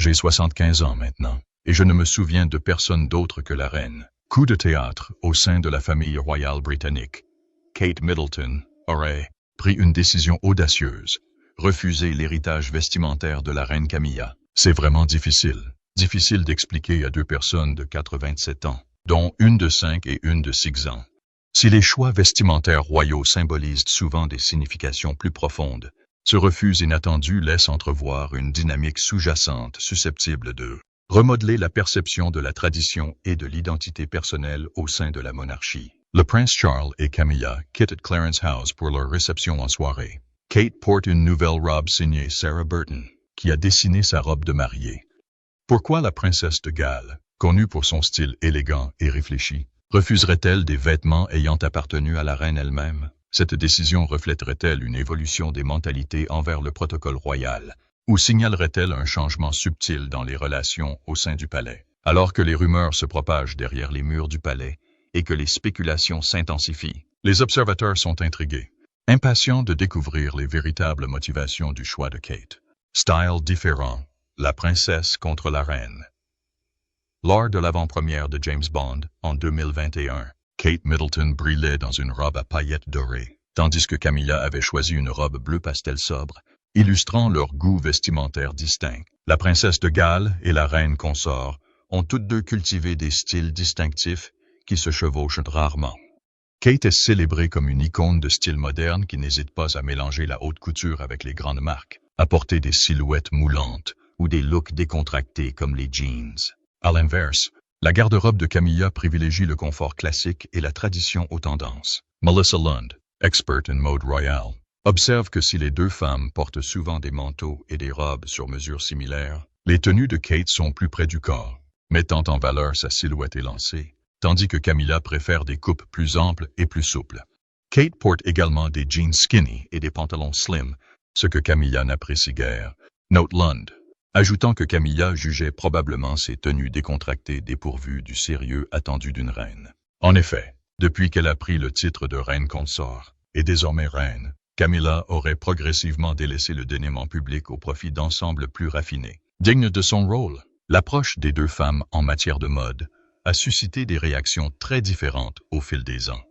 J'ai 75 ans maintenant, et je ne me souviens de personne d'autre que la reine. Coup de théâtre au sein de la famille royale britannique. Kate Middleton aurait pris une décision audacieuse, refuser l'héritage vestimentaire de la reine Camilla. C'est vraiment difficile. Difficile d'expliquer à deux personnes de 87 ans, dont une de 5 et une de 6 ans. Si les choix vestimentaires royaux symbolisent souvent des significations plus profondes, ce refus inattendu laisse entrevoir une dynamique sous-jacente susceptible de remodeler la perception de la tradition et de l'identité personnelle au sein de la monarchie. Le prince Charles et Camilla quittent Clarence House pour leur réception en soirée. Kate porte une nouvelle robe signée Sarah Burton, qui a dessiné sa robe de mariée. Pourquoi la princesse de Galles, connue pour son style élégant et réfléchi, refuserait-elle des vêtements ayant appartenu à la reine elle-même? Cette décision reflèterait-elle une évolution des mentalités envers le protocole royal, ou signalerait-elle un changement subtil dans les relations au sein du palais? Alors que les rumeurs se propagent derrière les murs du palais et que les spéculations s'intensifient, les observateurs sont intrigués, impatients de découvrir les véritables motivations du choix de Kate. Style différent, la princesse contre la reine. Lors de l'avant-première de James Bond en 2021, Kate Middleton brillait dans une robe à paillettes dorées, tandis que Camilla avait choisi une robe bleu pastel sobre, illustrant leur goût vestimentaire distinct. La princesse de Galles et la reine consort ont toutes deux cultivé des styles distinctifs qui se chevauchent rarement. Kate est célébrée comme une icône de style moderne qui n'hésite pas à mélanger la haute couture avec les grandes marques, à porter des silhouettes moulantes ou des looks décontractés comme les jeans. À l'inverse, la garde-robe de Camilla privilégie le confort classique et la tradition aux tendances. Melissa Lund, expert en mode royale, observe que si les deux femmes portent souvent des manteaux et des robes sur mesure similaires, les tenues de Kate sont plus près du corps, mettant en valeur sa silhouette élancée, tandis que Camilla préfère des coupes plus amples et plus souples. Kate porte également des jeans skinny et des pantalons slim, ce que Camilla n'apprécie guère. Note Lund, ajoutant que Camilla jugeait probablement ses tenues décontractées dépourvues du sérieux attendu d'une reine. En effet, depuis qu'elle a pris le titre de reine consort, et désormais reine, Camilla aurait progressivement délaissé le déniement public au profit d'ensembles plus raffinés. Digne de son rôle, l'approche des deux femmes en matière de mode a suscité des réactions très différentes au fil des ans.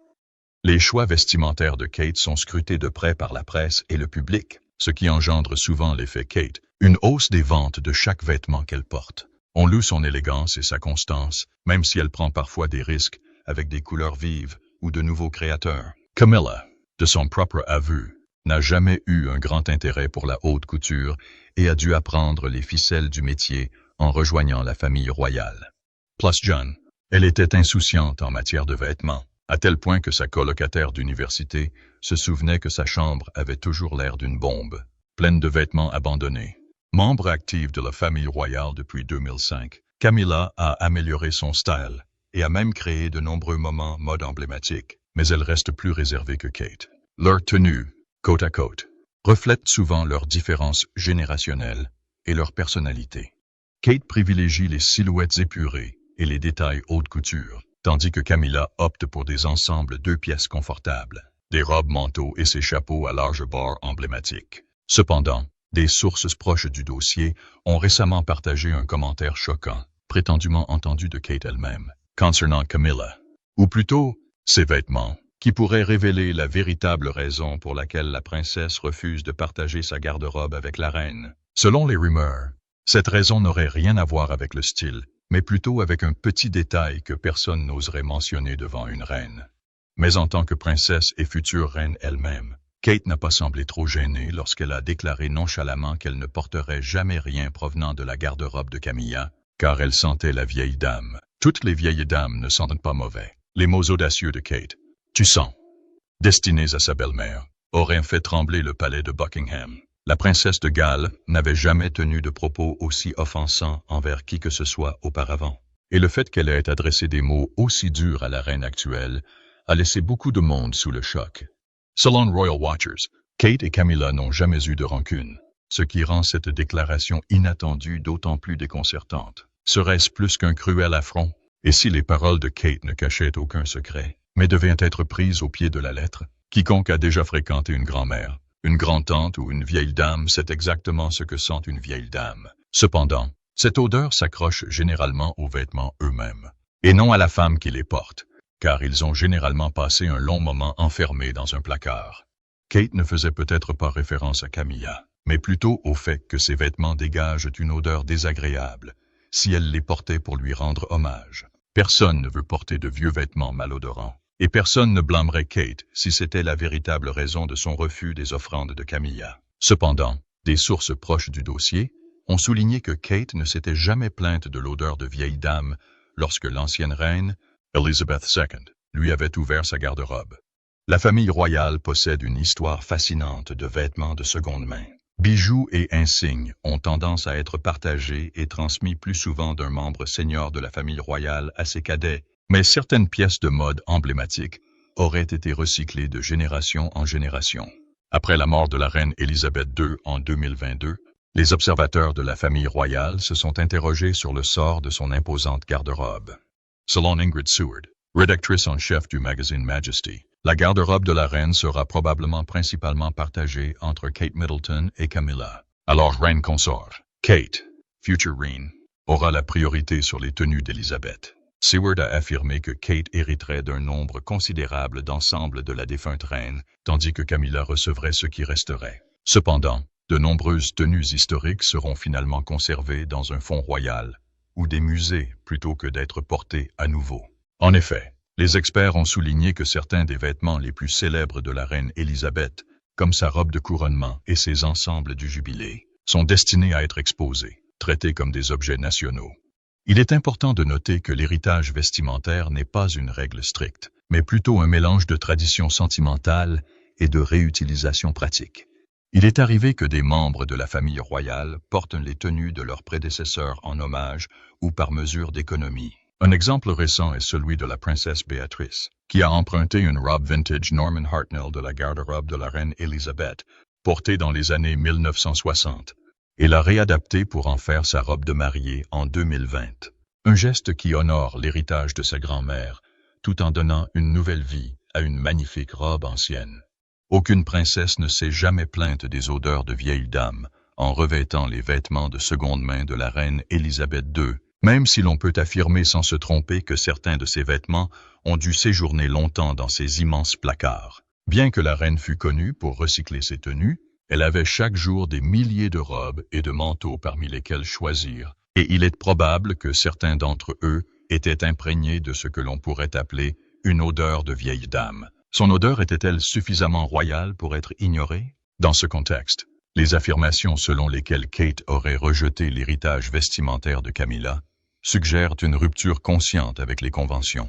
Les choix vestimentaires de Kate sont scrutés de près par la presse et le public, ce qui engendre souvent l'effet Kate, une hausse des ventes de chaque vêtement qu'elle porte. On loue son élégance et sa constance, même si elle prend parfois des risques avec des couleurs vives ou de nouveaux créateurs. Camilla, de son propre aveu, n'a jamais eu un grand intérêt pour la haute couture et a dû apprendre les ficelles du métier en rejoignant la famille royale. Plus jeune, elle était insouciante en matière de vêtements, à tel point que sa colocataire d'université se souvenait que sa chambre avait toujours l'air d'une bombe, pleine de vêtements abandonnés. Membre active de la famille royale depuis 2005, Camilla a amélioré son style et a même créé de nombreux moments mode emblématiques, mais elle reste plus réservée que Kate. Leurs tenues, côte à côte, reflètent souvent leurs différences générationnelles et leur personnalité. Kate privilégie les silhouettes épurées et les détails haute couture, tandis que Camilla opte pour des ensembles 2 pièces confortables, des robes manteaux et ses chapeaux à large bord emblématiques. Cependant, des sources proches du dossier ont récemment partagé un commentaire choquant, prétendument entendu de Kate elle-même, concernant Camilla, ou plutôt ses vêtements, qui pourrait révéler la véritable raison pour laquelle la princesse refuse de partager sa garde-robe avec la reine. Selon les rumeurs, cette raison n'aurait rien à voir avec le style, mais plutôt avec un petit détail que personne n'oserait mentionner devant une reine. Mais en tant que princesse et future reine elle-même, Kate n'a pas semblé trop gênée lorsqu'elle a déclaré nonchalamment qu'elle ne porterait jamais rien provenant de la garde-robe de Camilla, car elle sentait la vieille dame. Toutes les vieilles dames ne sentent pas mauvais. Les mots audacieux de Kate, « tu sens », destinés à sa belle-mère, auraient fait trembler le palais de Buckingham. La princesse de Galles n'avait jamais tenu de propos aussi offensants envers qui que ce soit auparavant. Et le fait qu'elle ait adressé des mots aussi durs à la reine actuelle a laissé beaucoup de monde sous le choc. Selon Royal Watchers, Kate et Camilla n'ont jamais eu de rancune, ce qui rend cette déclaration inattendue d'autant plus déconcertante. Serait-ce plus qu'un cruel affront? Et si les paroles de Kate ne cachaient aucun secret, mais devaient être prises au pied de la lettre? Quiconque a déjà fréquenté une grand-mère, une grand-tante ou une vieille dame sait exactement ce que sent une vieille dame. Cependant, Cette odeur s'accroche généralement aux vêtements eux-mêmes, et non à la femme qui les porte, car ils ont généralement passé un long moment enfermés dans un placard. Kate ne faisait peut-être pas référence à Camilla, mais plutôt au fait que ses vêtements dégagent une odeur désagréable, si elle les portait pour lui rendre hommage. Personne ne veut porter de vieux vêtements malodorants, et personne ne blâmerait Kate si c'était la véritable raison de son refus des offrandes de Camilla. Cependant, des sources proches du dossier ont souligné que Kate ne s'était jamais plainte de l'odeur de vieille dame lorsque l'ancienne reine, Elizabeth II, lui avait ouvert sa garde-robe. La famille royale possède une histoire fascinante de vêtements de seconde main. Bijoux et insignes ont tendance à être partagés et transmis plus souvent d'un membre senior de la famille royale à ses cadets, mais certaines pièces de mode emblématiques auraient été recyclées de génération en génération. Après la mort de la reine Élisabeth II en 2022, les observateurs de la famille royale se sont interrogés sur le sort de son imposante garde-robe. Selon Ingrid Seward, rédactrice en chef du magazine Majesty, la garde-robe de la reine sera probablement principalement partagée entre Kate Middleton et Camilla. Alors reine consort, Kate, future reine, aura la priorité sur les tenues d'Élisabeth. Seward a affirmé que Kate hériterait d'un nombre considérable d'ensembles de la défunte reine, tandis que Camilla recevrait ce qui resterait. Cependant, de nombreuses tenues historiques seront finalement conservées dans un fonds royal ou des musées plutôt que d'être portées à nouveau. En effet, les experts ont souligné que certains des vêtements les plus célèbres de la reine Élisabeth, comme sa robe de couronnement et ses ensembles du jubilé, sont destinés à être exposés, traités comme des objets nationaux. Il est important de noter que l'héritage vestimentaire n'est pas une règle stricte, mais plutôt un mélange de traditions sentimentales et de réutilisation pratique. Il est arrivé que des membres de la famille royale portent les tenues de leurs prédécesseurs en hommage ou par mesure d'économie. Un exemple récent est celui de la princesse Béatrice, qui a emprunté une robe vintage Norman Hartnell de la garde-robe de la reine Élisabeth, portée dans les années 1960, et l'a réadaptée pour en faire sa robe de mariée en 2020. Un geste qui honore l'héritage de sa grand-mère, tout en donnant une nouvelle vie à une magnifique robe ancienne. Aucune princesse ne s'est jamais plainte des odeurs de vieille dame en revêtant les vêtements de seconde main de la reine Élisabeth II, même si l'on peut affirmer sans se tromper que certains de ces vêtements ont dû séjourner longtemps dans ces immenses placards. Bien que la reine fût connue pour recycler ses tenues, elle avait chaque jour des milliers de robes et de manteaux parmi lesquels choisir, et il est probable que certains d'entre eux étaient imprégnés de ce que l'on pourrait appeler une odeur de vieille dame. Son odeur était-elle suffisamment royale pour être ignorée? Dans ce contexte, les affirmations selon lesquelles Kate aurait rejeté l'héritage vestimentaire de Camilla suggèrent une rupture consciente avec les conventions.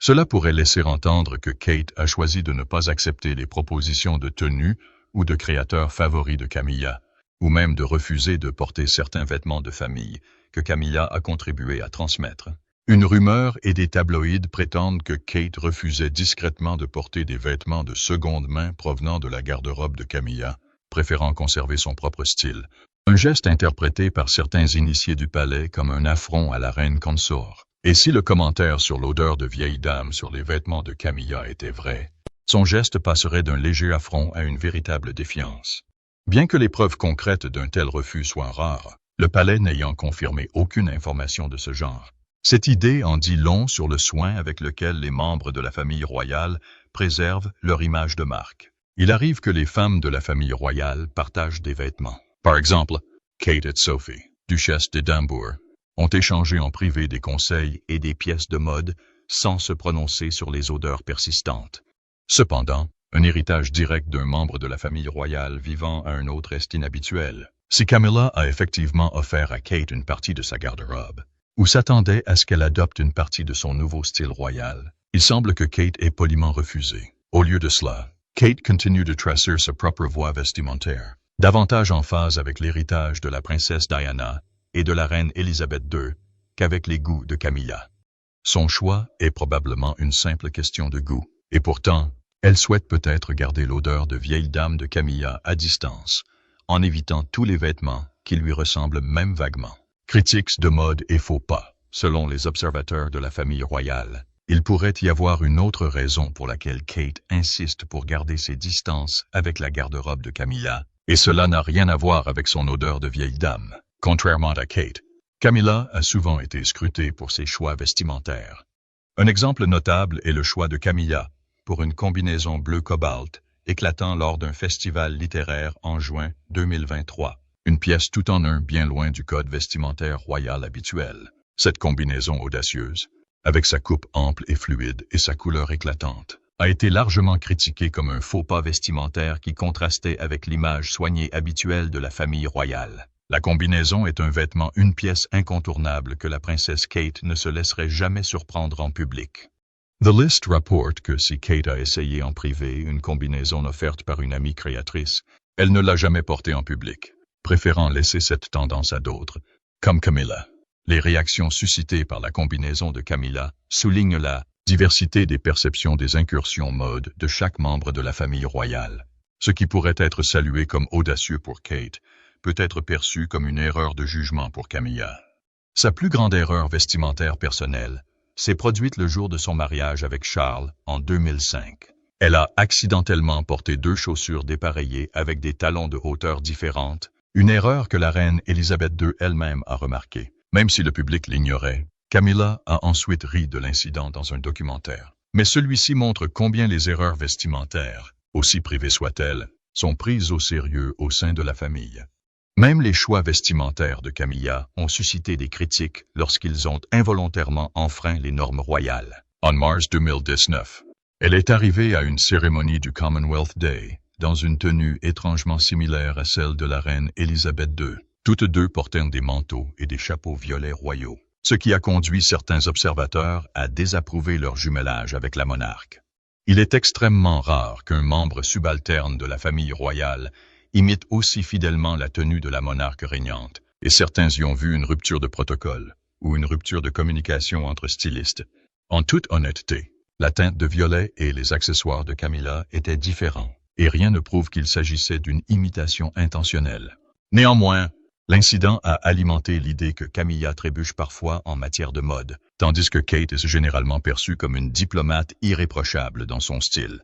Cela pourrait laisser entendre que Kate a choisi de ne pas accepter les propositions de tenue ou de créateurs favoris de Camilla, ou même de refuser de porter certains vêtements de famille que Camilla a contribué à transmettre. Une rumeur et des tabloïds prétendent que Kate refusait discrètement de porter des vêtements de seconde main provenant de la garde-robe de Camilla, préférant conserver son propre style. Un geste interprété par certains initiés du palais comme un affront à la reine consort. Et si le commentaire sur l'odeur de vieille dame sur les vêtements de Camilla était vrai, son geste passerait d'un léger affront à une véritable défiance. Bien que les preuves concrètes d'un tel refus soient rares, le palais n'ayant confirmé aucune information de ce genre, cette idée en dit long sur le soin avec lequel les membres de la famille royale préservent leur image de marque. Il arrive que les femmes de la famille royale partagent des vêtements. Par exemple, Kate et Sophie, duchesse d'Édimbourg, ont échangé en privé des conseils et des pièces de mode sans se prononcer sur les odeurs persistantes. Cependant, un héritage direct d'un membre de la famille royale vivant à un autre est inhabituel. Si Camilla a effectivement offert à Kate une partie de sa garde-robe, ou s'attendait à ce qu'elle adopte une partie de son nouveau style royal, il semble que Kate ait poliment refusé. Au lieu de cela, Kate continue de tracer sa propre voie vestimentaire, davantage en phase avec l'héritage de la princesse Diana et de la reine Élisabeth II qu'avec les goûts de Camilla. Son choix est probablement une simple question de goût, et pourtant, elle souhaite peut-être garder l'odeur de vieille dame de Camilla à distance, en évitant tous les vêtements qui lui ressemblent même vaguement. Critiques de mode et faux pas, selon les observateurs de la famille royale. Il pourrait y avoir une autre raison pour laquelle Kate insiste pour garder ses distances avec la garde-robe de Camilla, et cela n'a rien à voir avec son odeur de vieille dame. Contrairement à Kate, Camilla a souvent été scrutée pour ses choix vestimentaires. Un exemple notable est le choix de Camilla pour une combinaison bleu cobalt éclatant lors d'un festival littéraire en juin 2023. Une pièce tout en un bien loin du code vestimentaire royal habituel. Cette combinaison audacieuse, avec sa coupe ample et fluide et sa couleur éclatante, a été largement critiquée comme un faux pas vestimentaire qui contrastait avec l'image soignée habituelle de la famille royale. La combinaison est un vêtement une pièce incontournable que la princesse Kate ne se laisserait jamais surprendre en public. The List rapporte que si Kate a essayé en privé une combinaison offerte par une amie créatrice, elle ne l'a jamais portée en public, préférant laisser cette tendance à d'autres, comme Camilla. Les réactions suscitées par la combinaison de Camilla soulignent la diversité des perceptions des incursions mode de chaque membre de la famille royale. Ce qui pourrait être salué comme audacieux pour Kate peut être perçu comme une erreur de jugement pour Camilla. Sa plus grande erreur vestimentaire personnelle s'est produite le jour de son mariage avec Charles en 2005. Elle a accidentellement porté 2 chaussures dépareillées avec des talons de hauteur différentes, une erreur que la reine Élisabeth II elle-même a remarquée. Même si le public l'ignorait, Camilla a ensuite ri de l'incident dans un documentaire. Mais celui-ci montre combien les erreurs vestimentaires, aussi privées soient-elles, sont prises au sérieux au sein de la famille. Même les choix vestimentaires de Camilla ont suscité des critiques lorsqu'ils ont involontairement enfreint les normes royales. En mars 2019, elle est arrivée à une cérémonie du Commonwealth Day dans une tenue étrangement similaire à celle de la reine Élisabeth II. Toutes deux portant des manteaux et des chapeaux violets royaux, ce qui a conduit certains observateurs à désapprouver leur jumelage avec la monarque. Il est extrêmement rare qu'un membre subalterne de la famille royale imite aussi fidèlement la tenue de la monarque régnante, et certains y ont vu une rupture de protocole ou une rupture de communication entre stylistes. En toute honnêteté, la teinte de violet et les accessoires de Camilla étaient différents, et rien ne prouve qu'il s'agissait d'une imitation intentionnelle. Néanmoins, l'incident a alimenté l'idée que Camilla trébuche parfois en matière de mode, tandis que Kate est généralement perçue comme une diplomate irréprochable dans son style.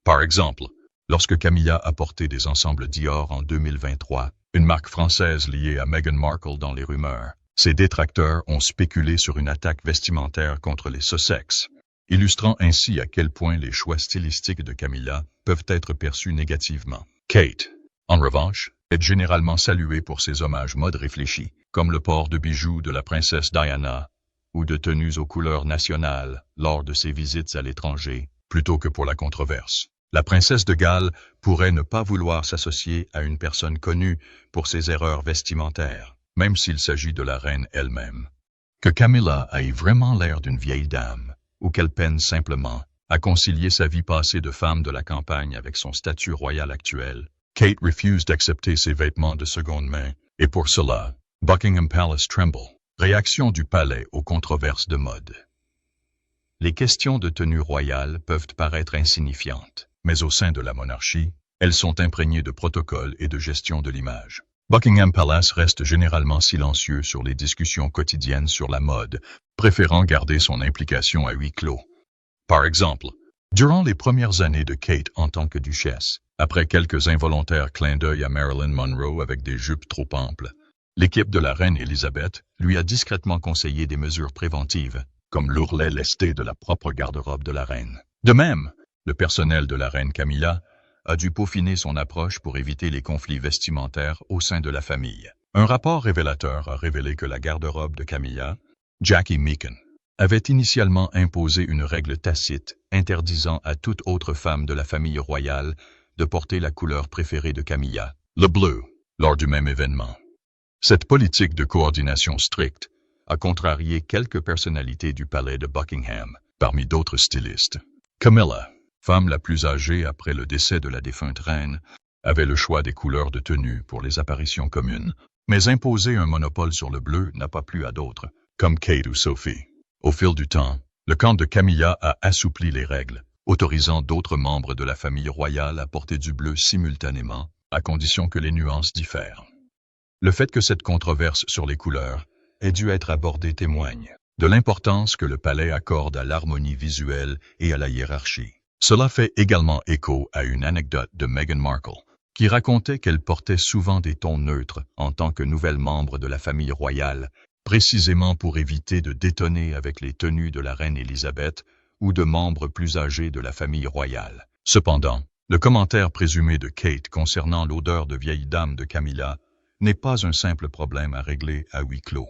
Par exemple, lorsque Camilla a porté des ensembles Dior en 2023, une marque française liée à Meghan Markle dans les rumeurs, ses détracteurs ont spéculé sur une attaque vestimentaire contre les Sussex, illustrant ainsi à quel point les choix stylistiques de Camilla peuvent être perçus négativement. Kate, en revanche, est généralement saluée pour ses hommages mode réfléchis, comme le port de bijoux de la princesse Diana ou de tenues aux couleurs nationales lors de ses visites à l'étranger, plutôt que pour la controverse. La princesse de Galles pourrait ne pas vouloir s'associer à une personne connue pour ses erreurs vestimentaires, même s'il s'agit de la reine elle-même. Que Camilla ait vraiment l'air d'une vieille dame, ou qu'elle peine simplement à concilier sa vie passée de femme de la campagne avec son statut royal actuel, Kate refuse d'accepter ses vêtements de seconde main, et pour cela, Buckingham Palace tremble. Réaction du palais aux controverses de mode. Les questions de tenue royale peuvent paraître insignifiantes, mais au sein de la monarchie, elles sont imprégnées de protocoles et de gestion de l'image. Buckingham Palace reste généralement silencieux sur les discussions quotidiennes sur la mode, préférant garder son implication à huis clos. Par exemple, durant les premières années de Kate en tant que duchesse, après quelques involontaires clins d'œil à Marilyn Monroe avec des jupes trop amples, l'équipe de la reine Élisabeth lui a discrètement conseillé des mesures préventives, comme l'ourlet lesté de la propre garde-robe de la reine. De même, le personnel de la reine Camilla a dû peaufiner son approche pour éviter les conflits vestimentaires au sein de la famille. Un rapport révélateur a révélé que la garde-robe de Camilla, Jackie Meakin, avait initialement imposé une règle tacite interdisant à toute autre femme de la famille royale de porter la couleur préférée de Camilla, le bleu, lors du même événement. Cette politique de coordination stricte a contrarié quelques personnalités du palais de Buckingham, parmi d'autres stylistes. Camilla, femme la plus âgée après le décès de la défunte reine, avait le choix des couleurs de tenue pour les apparitions communes, mais imposer un monopole sur le bleu n'a pas plu à d'autres, comme Kate ou Sophie. Au fil du temps, le camp de Camilla a assoupli les règles, autorisant d'autres membres de la famille royale à porter du bleu simultanément, à condition que les nuances diffèrent. Le fait que cette controverse sur les couleurs ait dû être abordée témoigne de l'importance que le palais accorde à l'harmonie visuelle et à la hiérarchie. Cela fait également écho à une anecdote de Meghan Markle, qui racontait qu'elle portait souvent des tons neutres en tant que nouvelle membre de la famille royale précisément pour éviter de détonner avec les tenues de la reine Élisabeth ou de membres plus âgés de la famille royale. Cependant, le commentaire présumé de Kate concernant l'odeur de vieille dame de Camilla n'est pas un simple problème à régler à huis clos.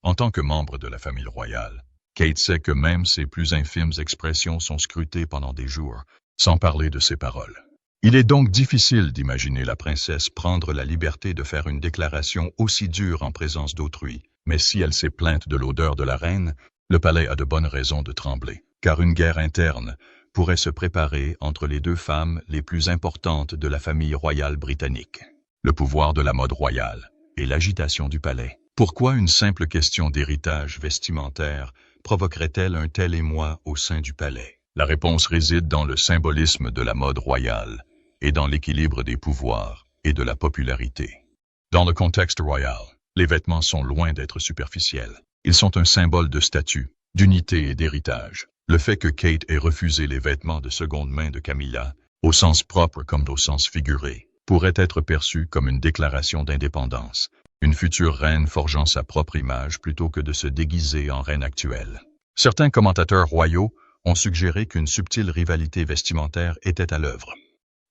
En tant que membre de la famille royale, Kate sait que même ses plus infimes expressions sont scrutées pendant des jours, sans parler de ses paroles. Il est donc difficile d'imaginer la princesse prendre la liberté de faire une déclaration aussi dure en présence d'autrui, mais si elle s'est plainte de l'odeur de la reine, le palais a de bonnes raisons de trembler, car une guerre interne pourrait se préparer entre les deux femmes les plus importantes de la famille royale britannique. Le pouvoir de la mode royale et l'agitation du palais. Pourquoi une simple question d'héritage vestimentaire provoquerait-elle un tel émoi au sein du palais? La réponse réside dans le symbolisme de la mode royale et dans l'équilibre des pouvoirs et de la popularité. Dans le contexte royal, les vêtements sont loin d'être superficiels. Ils sont un symbole de statut, d'unité et d'héritage. Le fait que Kate ait refusé les vêtements de seconde main de Camilla, au sens propre comme au sens figuré, pourrait être perçu comme une déclaration d'indépendance, une future reine forgeant sa propre image plutôt que de se déguiser en reine actuelle. Certains commentateurs royaux ont suggéré qu'une subtile rivalité vestimentaire était à l'œuvre.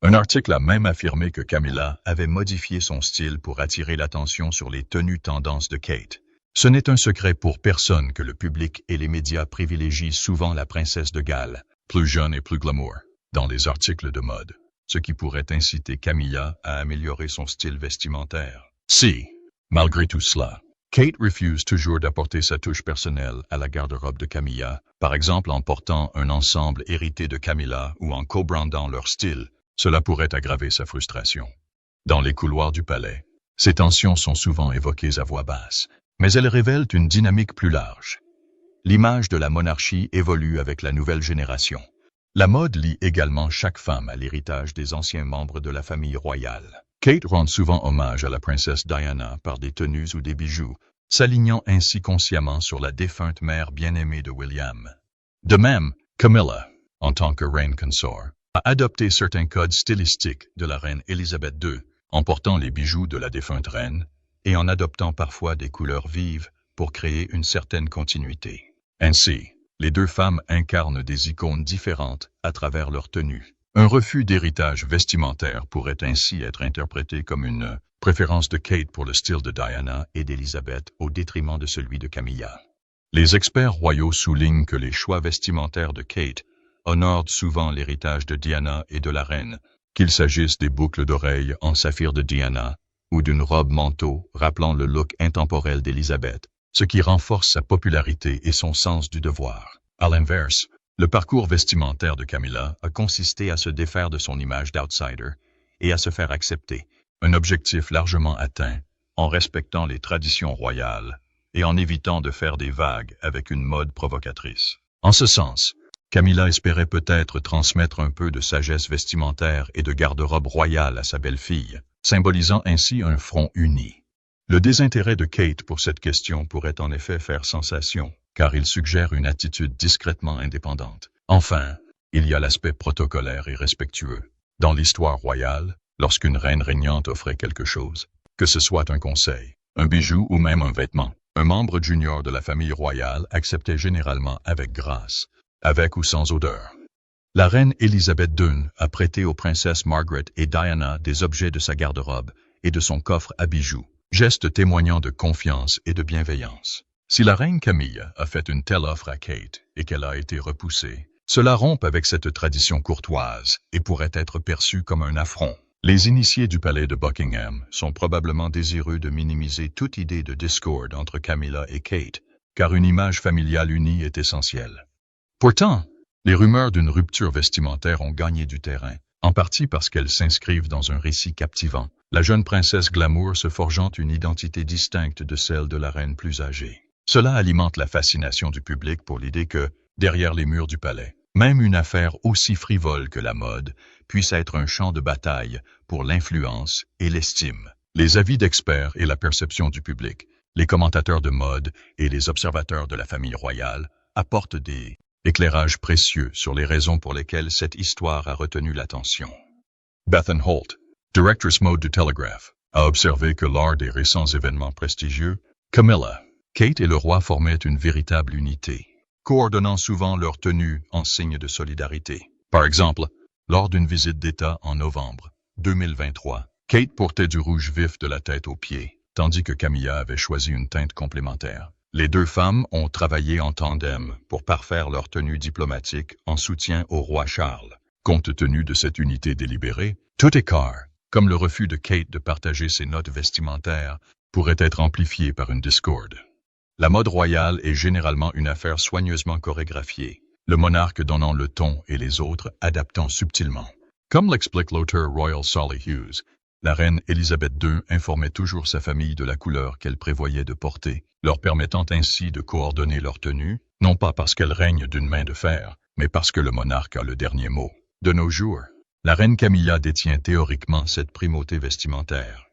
Un article a même affirmé que Camilla avait modifié son style pour attirer l'attention sur les tenues tendances de Kate. Ce n'est un secret pour personne que le public et les médias privilégient souvent la princesse de Galles, plus jeune et plus glamour, dans les articles de mode, ce qui pourrait inciter Camilla à améliorer son style vestimentaire. Si, malgré tout cela, Kate refuse toujours d'apporter sa touche personnelle à la garde-robe de Camilla, par exemple en portant un ensemble hérité de Camilla ou en co-brandant leur style, cela pourrait aggraver sa frustration. Dans les couloirs du palais, ces tensions sont souvent évoquées à voix basse, mais elles révèlent une dynamique plus large. L'image de la monarchie évolue avec la nouvelle génération. La mode lie également chaque femme à l'héritage des anciens membres de la famille royale. Kate rend souvent hommage à la princesse Diana par des tenues ou des bijoux, s'alignant ainsi consciemment sur la défunte mère bien-aimée de William. De même, Camilla, en tant que reine consort, a adopté certains codes stylistiques de la reine Élisabeth II, en portant les bijoux de la défunte reine, et en adoptant parfois des couleurs vives pour créer une certaine continuité. Ainsi, les deux femmes incarnent des icônes différentes à travers leur tenue. Un refus d'héritage vestimentaire pourrait ainsi être interprété comme une préférence de Kate pour le style de Diana et d'Élisabeth au détriment de celui de Camilla. Les experts royaux soulignent que les choix vestimentaires de Kate honorent souvent l'héritage de Diana et de la reine, qu'il s'agisse des boucles d'oreilles en saphir de Diana ou d'une robe manteau rappelant le look intemporel d'Élisabeth, ce qui renforce sa popularité et son sens du devoir. À l'inverse, le parcours vestimentaire de Camilla a consisté à se défaire de son image d'outsider et à se faire accepter, un objectif largement atteint en respectant les traditions royales et en évitant de faire des vagues avec une mode provocatrice. En ce sens, Camilla espérait peut-être transmettre un peu de sagesse vestimentaire et de garde-robe royale à sa belle-fille, symbolisant ainsi un front uni. Le désintérêt de Kate pour cette question pourrait en effet faire sensation, car il suggère une attitude discrètement indépendante. Enfin, il y a l'aspect protocolaire et respectueux. Dans l'histoire royale, lorsqu'une reine régnante offrait quelque chose, que ce soit un conseil, un bijou ou même un vêtement, un membre junior de la famille royale acceptait généralement avec grâce, avec ou sans odeur. La reine Élisabeth II a prêté aux princesses Margaret et Diana des objets de sa garde-robe et de son coffre à bijoux, geste témoignant de confiance et de bienveillance. Si la reine Camille a fait une telle offre à Kate et qu'elle a été repoussée, cela rompt avec cette tradition courtoise et pourrait être perçu comme un affront. Les initiés du palais de Buckingham sont probablement désireux de minimiser toute idée de discorde entre Camilla et Kate, car une image familiale unie est essentielle. Pourtant, les rumeurs d'une rupture vestimentaire ont gagné du terrain, en partie parce qu'elles s'inscrivent dans un récit captivant, la jeune princesse glamour se forgeant une identité distincte de celle de la reine plus âgée. Cela alimente la fascination du public pour l'idée que, derrière les murs du palais, même une affaire aussi frivole que la mode puisse être un champ de bataille pour l'influence et l'estime. Les avis d'experts et la perception du public, les commentateurs de mode et les observateurs de la famille royale apportent des éclairages précieux sur les raisons pour lesquelles cette histoire a retenu l'attention. Bethan Holt, directrice mode du Telegraph, a observé que lors des récents événements prestigieux, Camilla, Kate et le roi formaient une véritable unité, coordonnant souvent leurs tenues en signe de solidarité. Par exemple, lors d'une visite d'État en novembre 2023, Kate portait du rouge vif de la tête aux pieds, tandis que Camilla avait choisi une teinte complémentaire. Les deux femmes ont travaillé en tandem pour parfaire leur tenue diplomatique en soutien au roi Charles. Compte tenu de cette unité délibérée, tout écart, comme le refus de Kate de partager ses notes vestimentaires, pourrait être amplifié par une discorde. La mode royale est généralement une affaire soigneusement chorégraphiée, le monarque donnant le ton et les autres adaptant subtilement. Comme l'explique l'auteur Royal Solly Hughes, la reine Élisabeth II informait toujours sa famille de la couleur qu'elle prévoyait de porter, leur permettant ainsi de coordonner leur tenue, non pas parce qu'elle règne d'une main de fer, mais parce que le monarque a le dernier mot. De nos jours, la reine Camilla détient théoriquement cette primauté vestimentaire.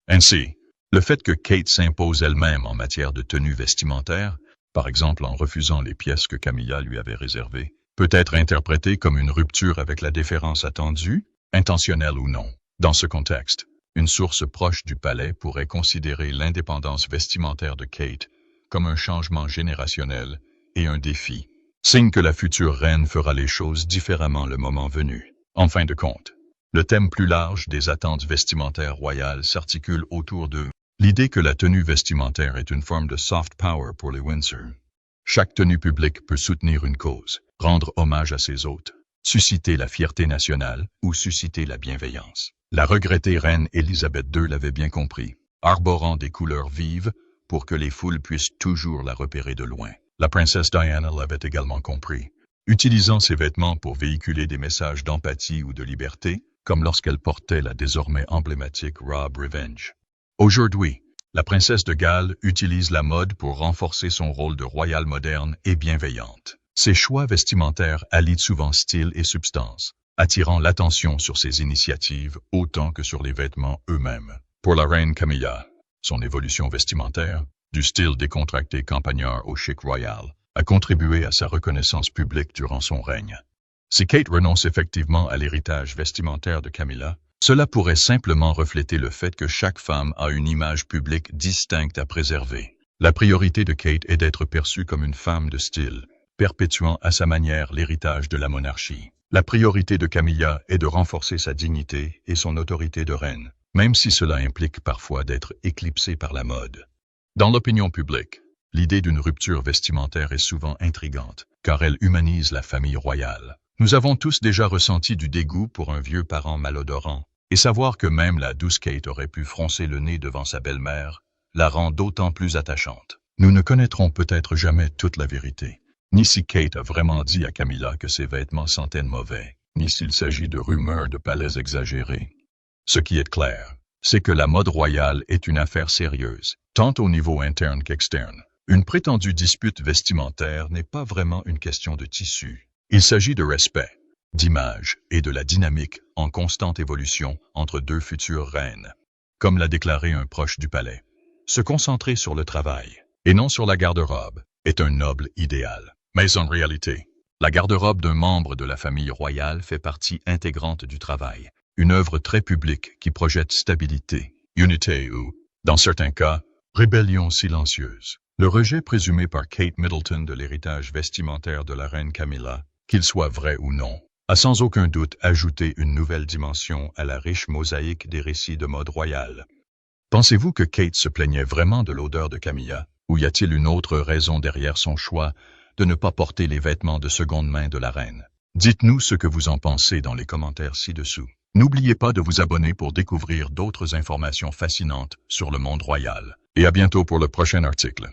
Ainsi, le fait que Kate s'impose elle-même en matière de tenue vestimentaire, par exemple en refusant les pièces que Camilla lui avait réservées, peut être interprété comme une rupture avec la déférence attendue, intentionnelle ou non. Dans ce contexte, une source proche du palais pourrait considérer l'indépendance vestimentaire de Kate comme un changement générationnel et un défi, signe que la future reine fera les choses différemment le moment venu. En fin de compte, le thème plus large des attentes vestimentaires royales s'articule autour de l'idée que la tenue vestimentaire est une forme de soft power pour les Windsor. Chaque tenue publique peut soutenir une cause, rendre hommage à ses hôtes, susciter la fierté nationale ou susciter la bienveillance. La regrettée reine Élisabeth II l'avait bien compris, arborant des couleurs vives pour que les foules puissent toujours la repérer de loin. La princesse Diana l'avait également compris, utilisant ses vêtements pour véhiculer des messages d'empathie ou de liberté, comme lorsqu'elle portait la désormais emblématique robe Revenge. Aujourd'hui, la princesse de Galles utilise la mode pour renforcer son rôle de royale moderne et bienveillante. Ses choix vestimentaires allient souvent style et substance, attirant l'attention sur ses initiatives autant que sur les vêtements eux-mêmes. Pour la reine Camilla, son évolution vestimentaire, du style décontracté campagnard au chic royal, a contribué à sa reconnaissance publique durant son règne. Si Kate renonce effectivement à l'héritage vestimentaire de Camilla, cela pourrait simplement refléter le fait que chaque femme a une image publique distincte à préserver. La priorité de Kate est d'être perçue comme une femme de style, perpétuant à sa manière l'héritage de la monarchie. La priorité de Camilla est de renforcer sa dignité et son autorité de reine, même si cela implique parfois d'être éclipsée par la mode. Dans l'opinion publique, l'idée d'une rupture vestimentaire est souvent intrigante, car elle humanise la famille royale. Nous avons tous déjà ressenti du dégoût pour un vieux parent malodorant, et savoir que même la douce Kate aurait pu froncer le nez devant sa belle-mère la rend d'autant plus attachante. Nous ne connaîtrons peut-être jamais toute la vérité, ni si Kate a vraiment dit à Camilla que ses vêtements sentaient mauvais, ni s'il s'agit de rumeurs de palais exagérées. Ce qui est clair, c'est que la mode royale est une affaire sérieuse, tant au niveau interne qu'externe. Une prétendue dispute vestimentaire n'est pas vraiment une question de tissu. Il s'agit de respect, d'image et de la dynamique en constante évolution entre deux futures reines. Comme l'a déclaré un proche du palais, se concentrer sur le travail, et non sur la garde-robe, est un noble idéal. Mais en réalité, la garde-robe d'un membre de la famille royale fait partie intégrante du travail, une œuvre très publique qui projette stabilité, unité ou, dans certains cas, rébellion silencieuse. Le rejet présumé par Kate Middleton de l'héritage vestimentaire de la reine Camilla, qu'il soit vrai ou non, a sans aucun doute ajouté une nouvelle dimension à la riche mosaïque des récits de mode royale. Pensez-vous que Kate se plaignait vraiment de l'odeur de Camilla, ou y a-t-il une autre raison derrière son choix de ne pas porter les vêtements de seconde main de la reine? Dites-nous ce que vous en pensez dans les commentaires ci-dessous. N'oubliez pas de vous abonner pour découvrir d'autres informations fascinantes sur le monde royal. Et à bientôt pour le prochain article.